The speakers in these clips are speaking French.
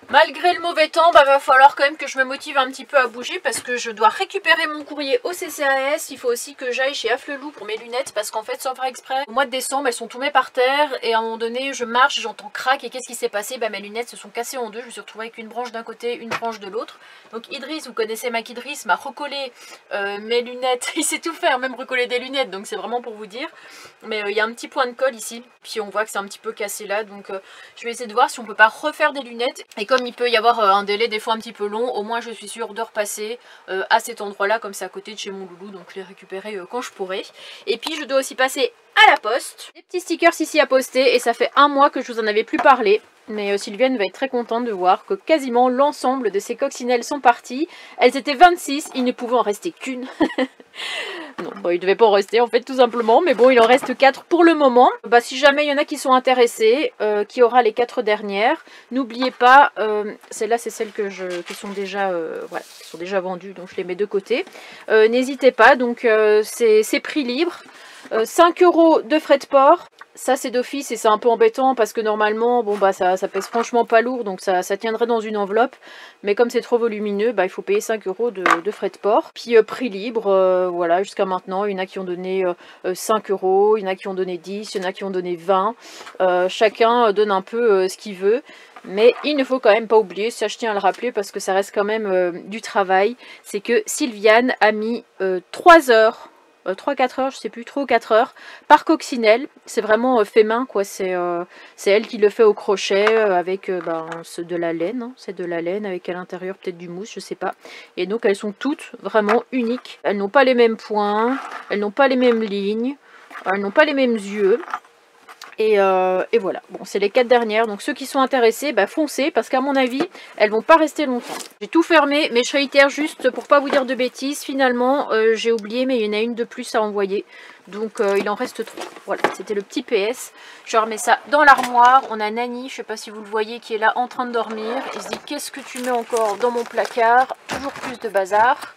Malgré le mauvais temps, va falloir quand même que je me motive un petit peu à bouger parce que je dois récupérer mon courrier au CCAS. Il faut aussi que j'aille chez Afflelou pour mes lunettes parce qu'en fait, sans faire exprès, au mois de décembre, elles sont tombées par terre et à un moment donné, je marche, j'entends crac et qu'est-ce qui s'est passé? Mes lunettes se sont cassées en deux. Je me suis retrouvée avec une branche d'un côté, une branche de l'autre. Donc Idriss, vous connaissez Mac Idriss, m'a recollé mes lunettes. Il sait tout faire, même recoller des lunettes, donc c'est vraiment pour vous dire. Mais il y a un petit point de colle ici, puis on voit que c'est un petit peu cassé là, donc je vais essayer de voir si on peut pas refaire des lunettes. Et comme il peut y avoir un délai des fois un petit peu long, au moins je suis sûre de repasser à cet endroit là, comme c'est à côté de chez mon loulou, donc les récupérer quand je pourrai. Et puis je dois aussi passer à la poste. Des petits stickers ici à poster, et ça fait un mois que je vous en avais plus parlé. Mais Sylviane va être très contente de voir que quasiment l'ensemble de ces coccinelles sont parties. Elles étaient 26, il ne pouvait en rester qu'une. Non, bon, il devait pas en rester en fait tout simplement, mais bon, il en reste 4 pour le moment. Si jamais il y en a qui sont intéressés, qui aura les 4 dernières, n'oubliez pas, celles-là c'est celles qui sont déjà, voilà, qui sont déjà vendues, donc je les mets de côté. N'hésitez pas, donc c'est prix libre. 5 € de frais de port, ça c'est d'office et c'est un peu embêtant parce que normalement bon ça pèse franchement pas lourd, donc ça tiendrait dans une enveloppe, mais comme c'est trop volumineux, il faut payer 5 € de frais de port. Puis prix libre, voilà, jusqu'à maintenant il y en a qui ont donné 5 €, il y en a qui ont donné 10, il y en a qui ont donné 20, chacun donne un peu ce qu'il veut. Mais il ne faut quand même pas oublier, ça je tiens à le rappeler parce que ça reste quand même du travail, c'est que Sylviane a mis 3 heures, 3-4 heures, je sais plus, 3 ou 4 heures par coccinelle. C'est vraiment fait main, quoi. C'est elle qui le fait au crochet avec de la laine. Hein. C'est de la laine avec à l'intérieur peut-être du mousse, je sais pas. Et donc elles sont toutes vraiment uniques. Elles n'ont pas les mêmes points, elles n'ont pas les mêmes lignes, elles n'ont pas les mêmes yeux. Et voilà, bon c'est les 4 dernières, donc ceux qui sont intéressés, foncez, parce qu'à mon avis, elles vont pas rester longtemps. J'ai tout fermé, mais je réitère juste pour pas vous dire de bêtises, finalement j'ai oublié, mais il y en a une de plus à envoyer, donc il en reste 3. Voilà, c'était le petit PS. Je remets ça dans l'armoire. On a Nani, je sais pas si vous le voyez, qui est là en train de dormir. Il se dit, qu'est-ce que tu mets encore dans mon placard? Toujours plus de bazar.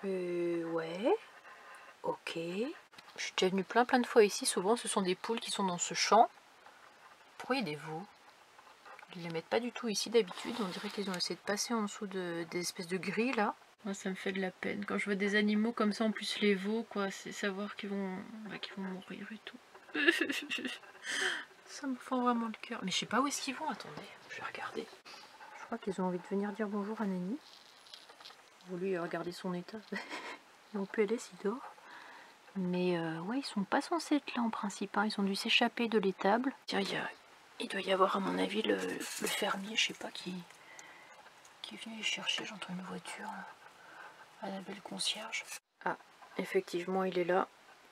Ouais, ok. Je suis déjà venue plein de fois ici, souvent ce sont des poules qui sont dans ce champ. Pourquoi il y a des veaux? Ils ne les mettent pas du tout ici d'habitude, on dirait qu'ils ont essayé de passer en dessous des espèces de grilles là. Moi ça me fait de la peine, quand je vois des animaux comme ça, en plus les veaux, quoi, c'est savoir qu'ils vont mourir et tout. Ça me fend vraiment le cœur. Mais je sais pas où est-ce qu'ils vont, attendez, je vais regarder. Je crois qu'ils ont envie de venir dire bonjour à Nani. Voulu regarder son état. Et en PLS il dort. Mais ouais, ils sont pas censés être là en principe, hein. Ils ont dû s'échapper de l'étable. Tiens, il doit y avoir à mon avis le fermier, je sais pas qui est venu les chercher. J'entends une voiture, Annabelle concierge. Ah, effectivement il est là.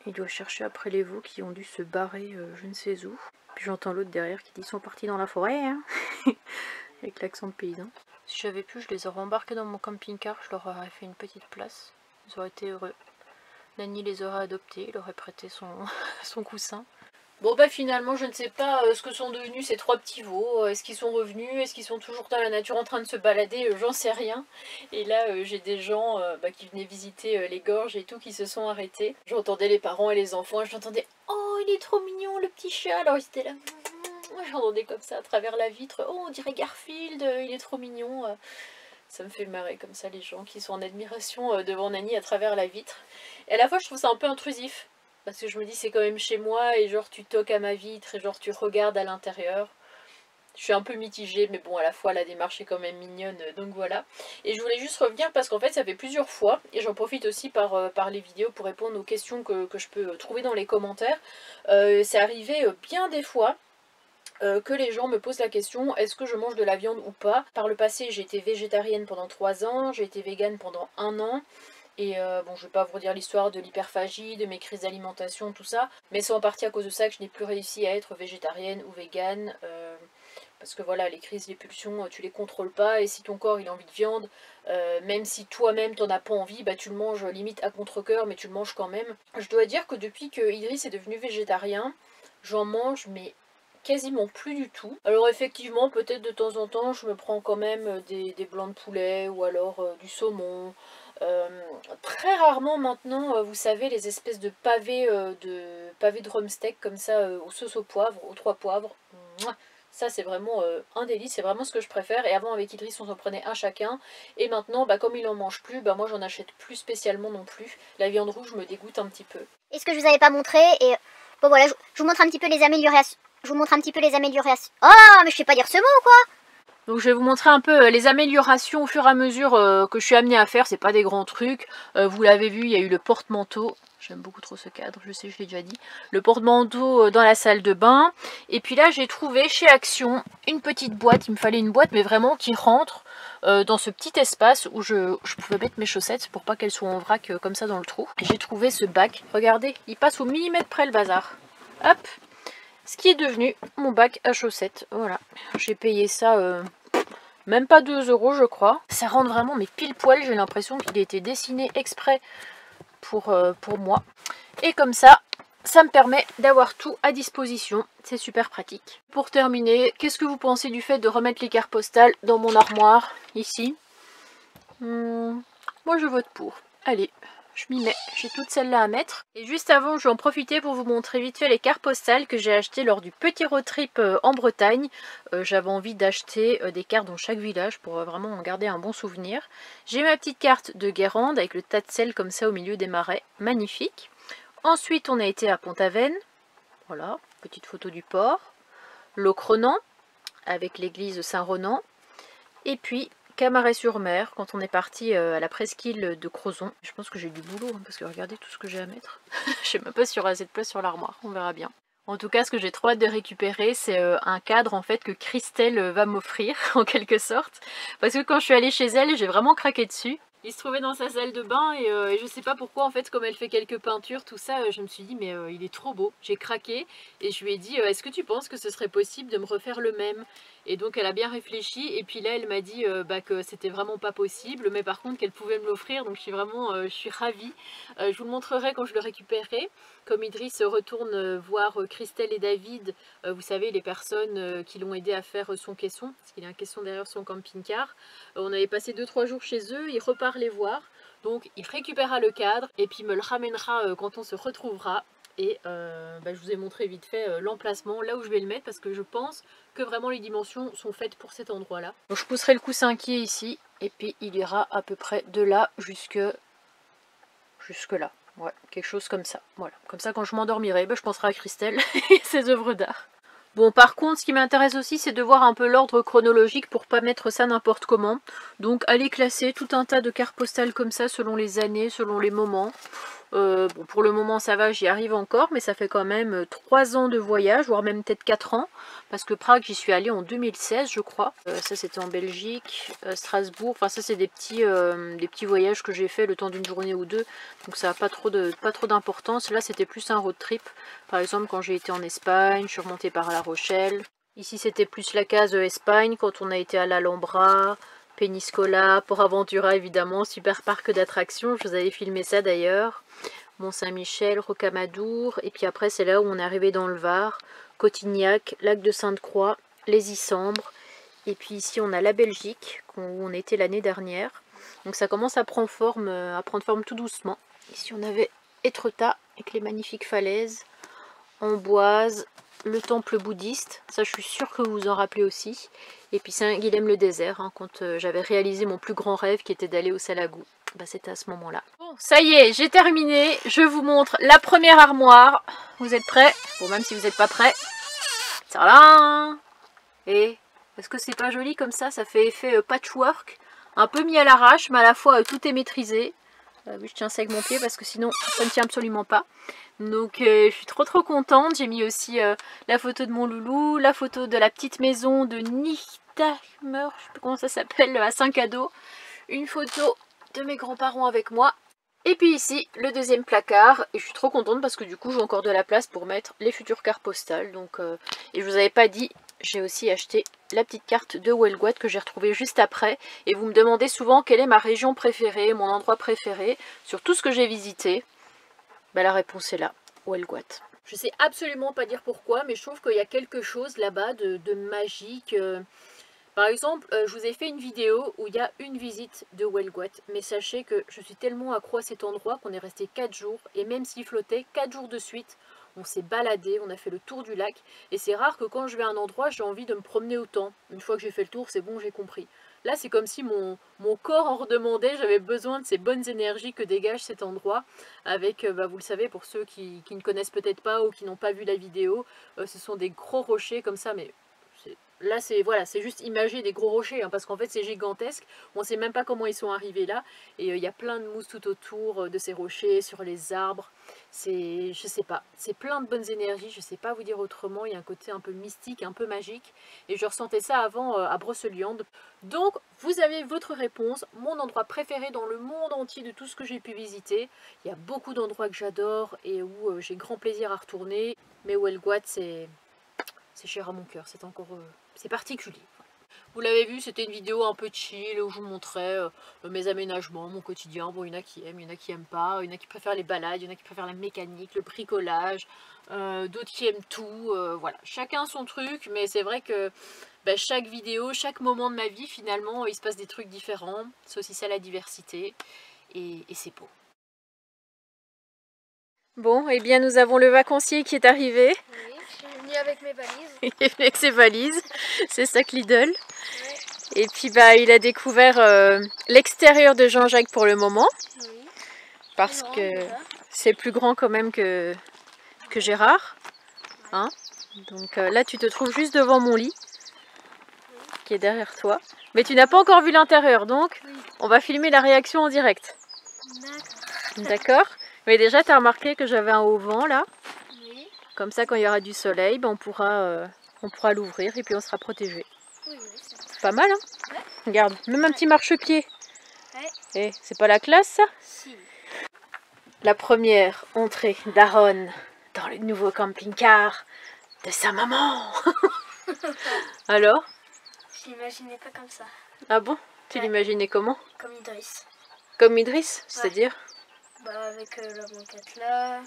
Il doit chercher après les veaux qui ont dû se barrer je ne sais où. Puis j'entends l'autre derrière qui dit, ils sont partis dans la forêt, hein. Avec l'accent de paysan. Si j'avais pu, je les aurais embarqués dans mon camping-car, je leur aurais fait une petite place. Ils auraient été heureux. Nani les aurait adoptés, il aurait prêté son coussin. Bon finalement je ne sais pas ce que sont devenus ces 3 petits veaux. Est-ce qu'ils sont revenus? Est-ce qu'ils sont toujours dans la nature en train de se balader? J'en sais rien. Et là j'ai des gens qui venaient visiter les gorges et tout qui se sont arrêtés. J'entendais les parents et les enfants et j'entendais « Oh il est trop mignon le petit chat !» Alors ils étaient là. J'entendais comme ça à travers la vitre « Oh on dirait Garfield, il est trop mignon !» Ça me fait marrer comme ça les gens qui sont en admiration devant Nani à travers la vitre. Et à la fois je trouve ça un peu intrusif. Parce que je me dis c'est quand même chez moi et genre tu toques à ma vitre et genre tu regardes à l'intérieur. Je suis un peu mitigée mais bon à la fois la démarche est quand même mignonne donc voilà. Et je voulais juste revenir parce qu'en fait ça fait plusieurs fois et j'en profite aussi par les vidéos pour répondre aux questions que je peux trouver dans les commentaires. C'est arrivé bien des fois. Que les gens me posent la question, est-ce que je mange de la viande ou pas? Par le passé, j'ai été végétarienne pendant 3 ans, j'ai été végane pendant 1 an. Et bon, je vais pas vous redire l'histoire de l'hyperphagie, de mes crises d'alimentation, tout ça. Mais c'est en partie à cause de ça que je n'ai plus réussi à être végétarienne ou végane. Parce que voilà, les crises, les pulsions, tu les contrôles pas. Et si ton corps il a envie de viande, même si toi-même t'en as pas envie, tu le manges limite à contre-cœur, mais tu le manges quand même. Je dois dire que depuis que Idriss est devenu végétarien, j'en mange mais quasiment plus du tout. Alors effectivement, peut-être de temps en temps, je me prends quand même des blancs de poulet ou alors du saumon. Très rarement maintenant, vous savez, les espèces de pavés de drumstick comme ça, aux sauces au poivre, aux 3 poivres. mouah, ça c'est vraiment un délice, c'est vraiment ce que je préfère. Et avant avec Idriss on s'en prenait un chacun. Et maintenant bah, comme il en mange plus, bah, moi j'en achète plus spécialement non plus. La viande rouge me dégoûte un petit peu. Et ce que je vous avais pas montré, et bon voilà, je vous montre un petit peu les améliorations. Je vous montre un petit peu les améliorations. Oh, mais je sais pas dire ce mot ou quoi? Donc je vais vous montrer un peu les améliorations au fur et à mesure que je suis amenée à faire. C'est pas des grands trucs. Vous l'avez vu, il y a eu le porte-manteau. J'aime beaucoup trop ce cadre, je sais, je l'ai déjà dit. Le porte-manteau dans la salle de bain. Et puis là, j'ai trouvé chez Action une petite boîte. Il me fallait une boîte, mais vraiment qui rentre dans ce petit espace où je pouvais mettre mes chaussettes pour pas qu'elles soient en vrac comme ça dans le trou. J'ai trouvé ce bac. Regardez, il passe au millimètre près le bazar. Hop! Ce qui est devenu mon bac à chaussettes. Voilà. J'ai payé ça même pas 2 € je crois. Ça rentre vraiment mais pile poil. J'ai l'impression qu'il a été dessiné exprès pour moi. Et comme ça me permet d'avoir tout à disposition. C'est super pratique. Pour terminer, qu'est-ce que vous pensez du fait de remettre les cartes postales dans mon armoire ici? Moi je vote pour. Allez. Je m'y mets, j'ai toutes celles-là à mettre. Et juste avant, je vais en profiter pour vous montrer vite fait les cartes postales que j'ai achetées lors du petit road trip en Bretagne. J'avais envie d'acheter des cartes dans chaque village pour vraiment en garder un bon souvenir. J'ai ma petite carte de Guérande avec le tas de sel comme ça au milieu des marais, magnifique. Ensuite, on a été à Pont-Aven, voilà, petite photo du port. Locronan, avec l'église Saint-Ronan. Et puis Camaret-sur-Mer, quand on est parti à la presqu'île de Crozon. Je pense que j'ai du boulot, hein, parce que regardez tout ce que j'ai à mettre. Je sais même pas si il y aura assez de place sur l'armoire, on verra bien. En tout cas, ce que j'ai trop hâte de récupérer, c'est un cadre en fait que Christelle va m'offrir, en quelque sorte. Parce que quand je suis allée chez elle, j'ai vraiment craqué dessus. Il se trouvait dans sa salle de bain et je sais pas pourquoi, en fait, comme elle fait quelques peintures, tout ça, je me suis dit mais il est trop beau. J'ai craqué et je lui ai dit est-ce que tu penses que ce serait possible de me refaire le même? Et donc elle a bien réfléchi et puis là elle m'a dit que c'était vraiment pas possible, mais par contre qu'elle pouvait me l'offrir, donc je suis ravie. Je vous le montrerai quand je le récupérerai. Comme Idriss retourne voir Christelle et David, vous savez les personnes qui l'ont aidé à faire son caisson, parce qu'il a un caisson derrière son camping-car. On avait passé 2-3 jours chez eux, il repart les voir, donc il récupérera le cadre et puis me le ramènera quand on se retrouvera. Et je vous ai montré vite fait l'emplacement, là où je vais le mettre, parce que je pense que vraiment les dimensions sont faites pour cet endroit là. Donc je pousserai le coussin qui est ici et puis il ira à peu près de là jusque là. Ouais, quelque chose comme ça. Voilà, comme ça quand je m'endormirai, je penserai à Christelle et ses œuvres d'art. Bon, par contre, ce qui m'intéresse aussi, c'est de voir un peu l'ordre chronologique pour pas mettre ça n'importe comment. Donc, aller classer tout un tas de cartes postales comme ça, selon les années, selon les moments. Bon, pour le moment ça va, j'y arrive encore, mais ça fait quand même 3 ans de voyage, voire même peut-être 4 ans, parce que Prague j'y suis allée en 2016 je crois. Ça c'était en Belgique, Strasbourg, enfin ça c'est des petits voyages que j'ai fait le temps d'une journée ou deux, donc ça n'a pas trop d'importance. Là c'était plus un road trip, par exemple quand j'ai été en Espagne, je suis remontée par La Rochelle. Ici c'était plus la case Espagne, quand on a été à l'Alhambra, Peñíscola, Port Aventura évidemment, super parc d'attractions, je vous avais filmé ça d'ailleurs. Mont-Saint-Michel, Rocamadour, et puis après c'est là où on est arrivé dans le Var, Cotignac, Lac de Sainte-Croix, les Issambres, et puis ici on a la Belgique, où on était l'année dernière. Donc ça commence à prendre forme tout doucement. Ici on avait Étretat, avec les magnifiques falaises, Amboise, le temple bouddhiste, ça je suis sûre que vous vous en rappelez aussi. Et puis Saint-Guilhem-le-Désert, hein, quand j'avais réalisé mon plus grand rêve qui était d'aller au Salagou. C'était à ce moment-là. Bon, ça y est, j'ai terminé. Je vous montre la première armoire. Vous êtes prêts? Bon, même si vous n'êtes pas prêts. Tadam! Et est-ce que c'est pas joli comme ça? Ça fait effet patchwork. Un peu mis à l'arrache, mais à la fois tout est maîtrisé. Oui, je tiens ça avec mon pied parce que sinon ça ne tient absolument pas. Donc je suis trop contente. J'ai mis aussi la photo de mon loulou, la photo de la petite maison de Nichtamer, je sais pas comment ça s'appelle, à Saint-Cadeau. Une photo de mes grands-parents avec moi. Et puis ici, le deuxième placard. Et je suis trop contente parce que du coup, j'ai encore de la place pour mettre les futures cartes postales. Donc, et je vous avais pas dit, j'ai aussi acheté la petite carte de Huelguat que j'ai retrouvée juste après. Et vous me demandez souvent quelle est ma région préférée, mon endroit préféré, sur tout ce que j'ai visité. La réponse est là, Huelguat. Je sais absolument pas dire pourquoi, mais je trouve qu'il y a quelque chose là-bas de magique. Par exemple, je vous ai fait une vidéo où il y a une visite de Huelguat, mais sachez que je suis tellement accro à cet endroit qu'on est resté 4 jours, et même s'il flottait 4 jours de suite, On s'est baladé, on a fait le tour du lac. Et c'est rare que quand je vais à un endroit, j'ai envie de me promener autant. Une fois que j'ai fait le tour, c'est bon, j'ai compris. Là, c'est comme si mon corps en redemandait. J'avais besoin de ces bonnes énergies que dégage cet endroit. Avec, vous le savez, pour ceux qui ne connaissent peut-être pas ou qui n'ont pas vu la vidéo, ce sont des gros rochers comme ça, mais... Là, c'est voilà, c'est juste imagé des gros rochers, hein, parce qu'en fait, c'est gigantesque. On ne sait même pas comment ils sont arrivés là. Et il y a plein de mousse tout autour de ces rochers, sur les arbres. C'est, je sais pas, c'est plein de bonnes énergies. Je sais pas vous dire autrement. Il y a un côté un peu mystique, un peu magique. Et je ressentais ça avant à Brocéliande. Donc, vous avez votre réponse. Mon endroit préféré dans le monde entier de tout ce que j'ai pu visiter. Il y a beaucoup d'endroits que j'adore et où j'ai grand plaisir à retourner. Mais Huelguat, c'est cher à mon cœur. C'est encore... c'est particulier. Vous l'avez vu, c'était une vidéo un peu chill où je vous montrais mes aménagements, mon quotidien. Bon, il y en a qui aiment, il y en a qui n'aiment pas. Il y en a qui préfèrent les balades, il y en a qui préfèrent la mécanique, le bricolage. D'autres qui aiment tout. Voilà, chacun son truc. Mais c'est vrai que chaque vidéo, chaque moment de ma vie, finalement, il se passe des trucs différents. C'est aussi ça la diversité. Et c'est beau. Bon, eh bien nous avons le vacancier qui est arrivé. Oui, je suis venue avec mes valises. Il est venu avec ses valises, ses sacs Lidl. Ouais. Et puis il a découvert l'extérieur de Jean-Jacques pour le moment. Oui. Parce Non, que déjà. c'est plus grand quand même que Gérard. Hein? Donc là tu te trouves juste devant mon lit, qui est derrière toi. Mais tu n'as pas encore vu l'intérieur, donc Oui. on va filmer la réaction en direct. D'accord. D'accord? Mais déjà tu as remarqué que j'avais un haut vent là. Oui. Comme ça quand il y aura du soleil, on pourra l'ouvrir et puis on sera protégé. Oui, c'est Pas mal, hein? Ouais. Regarde, même un petit marchepied. Ouais. Eh, c'est pas la classe, ça? Si. La première entrée d'Aaron dans le nouveau camping-car de sa maman. Alors? Je l'imaginais pas comme ça. Ah bon? Tu Ouais. l'imaginais comment? Comme Idriss. Comme Idriss? C'est-à-dire? Avec la banquette là.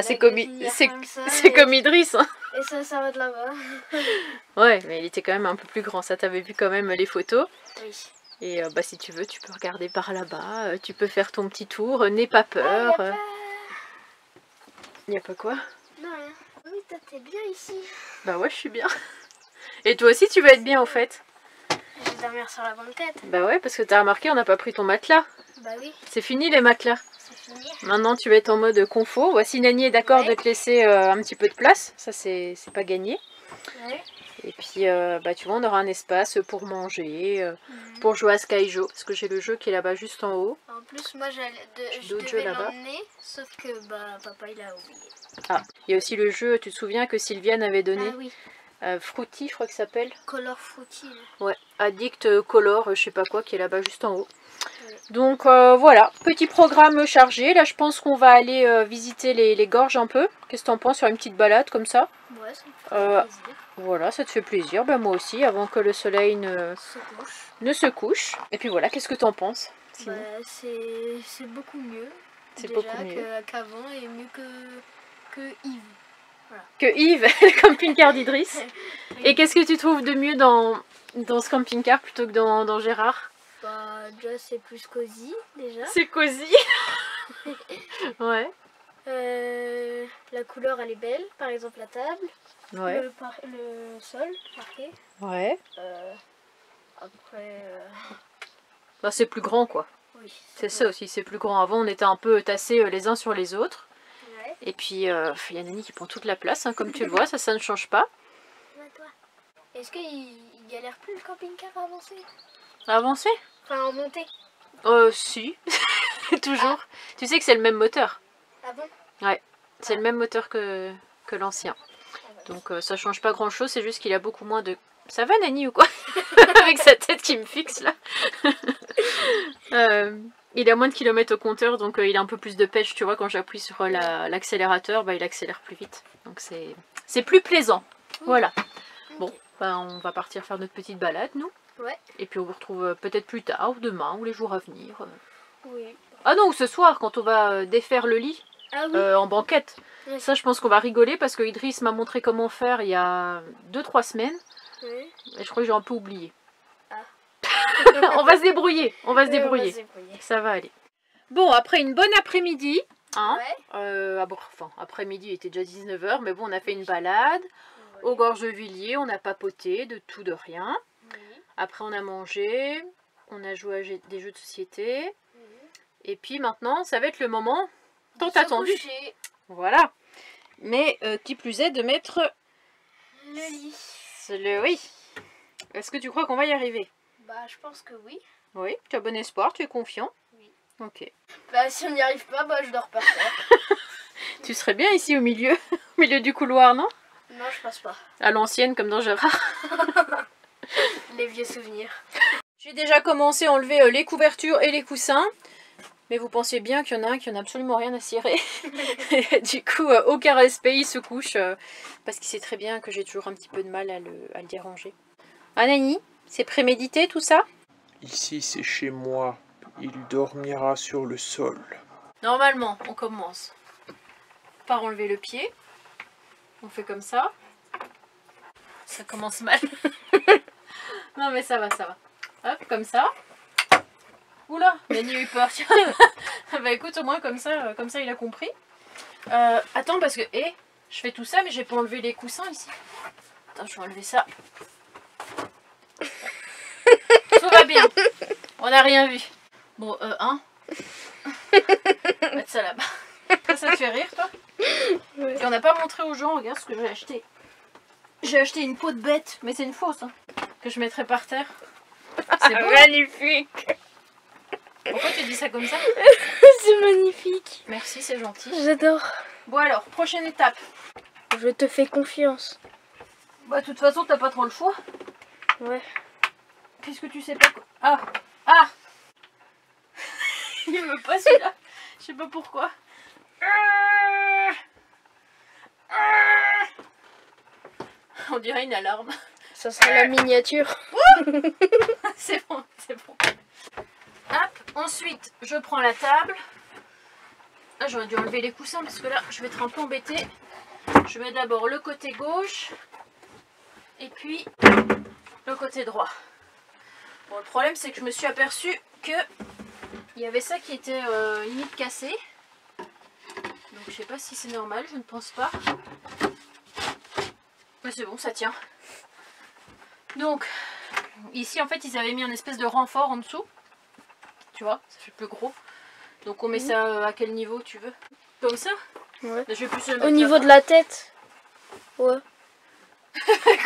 C'est comme Idriss, hein? Et ça s'arrête là-bas. Ouais, mais il était quand même un peu plus grand. Ça, t'avais vu quand même les photos. Oui. Et si tu veux, tu peux regarder par là-bas. Tu peux faire ton petit tour. N'aie pas peur. Y a pas quoi? Non, rien. Oui, toi, t'es bien ici. Bah ouais, je suis bien. Et toi aussi, tu vas être bien, au fait? Je vais dormir sur la banquette. Bah ouais, parce que t'as remarqué, on n'a pas pris ton matelas. Bah oui, C'est fini, les matelas. c'est fini. Maintenant, tu vas être en mode confort. Voici, Nani est d'accord Ouais. de te laisser un petit peu de place. Ça, c'est pas gagné. Ouais. Et puis, tu vois, on aura un espace pour manger, pour jouer à Skyjo. Parce que j'ai le jeu qui est là-bas, juste en haut. En plus, moi, je d'autres jeux devais là-bas. l'emmener, sauf que papa, il a oublié. Ah, il y a aussi le jeu, tu te souviens que Sylviane avait donné? Ah oui, Fruity, je crois qu'il s'appelle. Color Fruity. Là. Ouais, Addict Color, je sais pas quoi, qui est là-bas juste en haut. Oui. Donc voilà, petit programme chargé. Là, je pense qu'on va aller visiter les gorges un peu. Qu'est-ce que t'en penses sur une petite balade comme ça? Ouais, ça me fait plaisir. Voilà, ça te fait plaisir. Ben, moi aussi, avant que le soleil ne se couche. Et puis voilà, qu'est-ce que t'en penses? Sinon C'est beaucoup mieux. C'est déjà beaucoup mieux. qu'avant et mieux que Yves. Que Yves, le camping-car d'Idriss. Et qu'est-ce que tu trouves de mieux dans ce camping-car plutôt que dans Gérard? Déjà, c'est plus cosy, déjà. C'est cosy. Ouais. La couleur, elle est belle. Par exemple, la table. Ouais. Le sol, marqué. Ouais. Après... C'est plus grand, quoi. Oui. C'est ça aussi, c'est plus grand. Avant, on était un peu tassés les uns sur les autres. Ouais. Et puis, il y a Nani qui prend toute la place, hein, comme tu le vois, ça ne change pas. Toi. Est-ce qu'il galère plus le camping-car à avancer? Avancer? Enfin, en montée. Si. Toujours. Tu sais que c'est le même moteur. Ah bon? Ouais. C'est le même moteur que l'ancien. Donc, ça change pas grand-chose, c'est juste qu'il a beaucoup moins de... Ça va, Nani, ou quoi? Avec sa tête qui me fixe, là. Il a moins de kilomètres au compteur, donc il a un peu plus de pêche, tu vois, quand j'appuie sur l'accélérateur, il accélère plus vite. Donc c'est plus plaisant. Voilà. Bon, on va partir faire notre petite balade, nous. Ouais. Et puis on vous retrouve peut-être plus tard, ou demain, ou les jours à venir. Oui. Ah non, ou ce soir, quand on va défaire le lit Ah oui. en banquette. Oui. Ça, je pense qu'on va rigoler, parce que Idriss m'a montré comment faire il y a 2-3 semaines. Oui. Et je crois que j'ai un peu oublié. Ah. On va se débrouiller, on va se Oui, débrouiller. on va se débrouiller. Ça va aller. Bon, après une bonne après-midi, Hein, Ouais. enfin, après-midi, il était déjà 19 h, mais bon, on a fait une balade. Au Gorgevilliers, on a papoté de tout, de rien. Oui. Après, on a mangé, on a joué à des jeux de société. Et puis maintenant, ça va être le moment tant Se attendu. coucher. Voilà. Mais qui plus est, de mettre Le lit. oui. Est-ce que tu crois qu'on va y arriver? Bah, je pense que oui. Oui, tu as bon espoir, tu es confiant? Oui. Ok. Bah, si on n'y arrive pas, bah, je dors par terre. Tu serais bien ici au milieu, au milieu du couloir, non? Non, je pense pas. À l'ancienne, comme dans Gérard. Les vieux souvenirs. J'ai déjà commencé à enlever les couvertures et les coussins. Mais vous pensez bien qu'il y en a un qui n'a absolument rien à cirer. Et du coup, aucun respect, il se couche. Parce qu'il sait très bien que j'ai toujours un petit peu de mal à le déranger. Anani, c'est prémédité tout ça? Ici, c'est chez moi. Il dormira sur le sol. Normalement, on commence par enlever le pied. On fait comme ça. Ça commence mal. Non mais ça va, ça va. Hop, comme ça. Oula, Nani a eu peur. Bah écoute, au moins comme ça il a compris. Attends, parce que... je fais tout ça, mais j'ai pas enlevé les coussins ici. Attends, je vais enlever ça. Tout va bien. On n'a rien vu. Bon, mettre ça là-bas. Ça te fait rire, toi? Ouais. Et on n'a pas montré aux gens, regarde ce que j'ai acheté. J'ai acheté une peau de bête, mais c'est une fausse, hein, que je mettrai par terre. C'est beau. Magnifique. Pourquoi tu dis ça comme ça? C'est magnifique. Merci, c'est gentil. J'adore. Bon alors, prochaine étape. Je te fais confiance. Bah de toute façon, t'as pas trop le choix. Ouais. Qu'est-ce que tu sais pas quoi? Ah! Ah! Il veut pas celui-là. Je sais pas pourquoi. On dirait une alarme. Ça sera la miniature. C'est bon, c'est bon. Hop, ensuite, je prends la table. Ah, j'aurais dû enlever les coussins parce que là, je vais être un peu embêtée. Je mets d'abord le côté gauche et puis le côté droit. Bon, le problème, c'est que je me suis aperçue que il y avait ça qui était limite cassé. Donc, je sais pas si c'est normal, je ne pense pas. Mais c'est bon, ça tient. Donc, ici, en fait, ils avaient mis un espèce de renfort en dessous. Tu vois, ça fait plus gros. Donc, on met ça à quel niveau tu veux? Comme ça? Ouais. Je vais plus le Au mettre niveau là. de la tête. Ouais.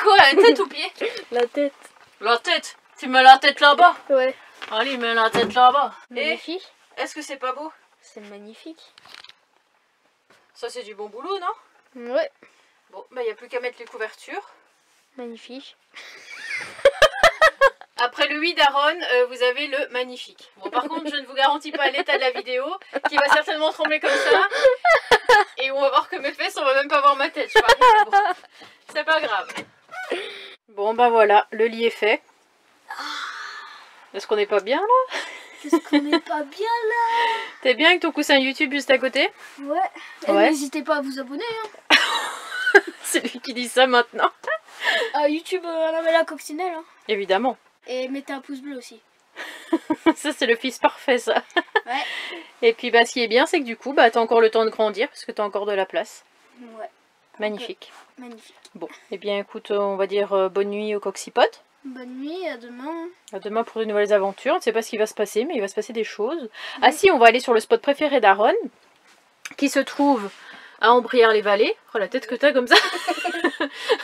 Quoi, la tête ou pied? La tête. La tête? Tu mets la tête là-bas? Ouais. Allez, mets la tête là-bas. Et Magnifique. est-ce que c'est pas beau? C'est magnifique. Ça, c'est du bon boulot, non? Ouais. Bon, bah, il n'y a plus qu'à mettre les couvertures. Magnifique. Après le oui d'Aaron, vous avez le magnifique. Bon, par contre, je ne vous garantis pas l'état de la vidéo, qui va certainement trembler comme ça. Et on va voir que mes fesses, on va même pas voir ma tête. Je parie, mais bon, c'est pas grave. Bon, bah voilà, le lit est fait. Est-ce qu'on n'est pas bien là? Qu'est-ce qu'on n'est pas bien là? T'es bien avec ton coussin YouTube juste à côté? Ouais. Et Ouais. n'hésitez pas à vous abonner. Hein. C'est lui qui dit ça maintenant. À YouTube, la coccinelle. Hein. Évidemment. Et mettez un pouce bleu aussi. Ça, c'est le fils parfait, ça. Ouais. Et puis, bah, ce qui est bien, c'est que du coup, bah, t'as encore le temps de grandir, parce que t'as encore de la place. Ouais. Magnifique. Magnifique. Bon, eh bien, écoute, on va dire bonne nuit au Coxypote. Bonne nuit, à demain. À demain pour de nouvelles aventures. On ne sait pas ce qui va se passer, mais il va se passer des choses. Ah si, on va aller sur le spot préféré d'Aaron, qui se trouve à Ambrières-les-Vallées. Oh, la tête que t'as comme ça.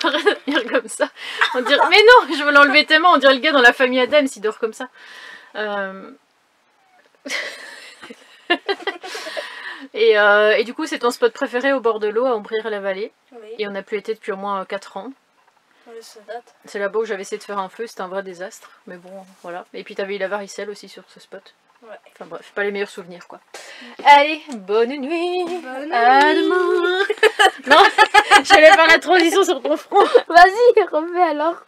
Arrête de venir comme ça. On dirait... Mais non, je veux l'enlever tellement. On dirait le gars dans la famille Adams, il dort comme ça. Et du coup, c'est ton spot préféré au bord de l'eau, à Ambrières-la-Vallée. Oui. Et on n'a plus été depuis au moins 4 ans. Ouais, ça date. C'est là-bas où j'avais essayé de faire un feu, c'était un vrai désastre. Mais bon, voilà. Et puis t'avais eu la varicelle aussi sur ce spot. Ouais. Enfin bref, pas les meilleurs souvenirs quoi. Allez, bonne nuit. Bonne À nuit. demain. Non, j'allais faire la transition sur ton front. Vas-y, remets alors.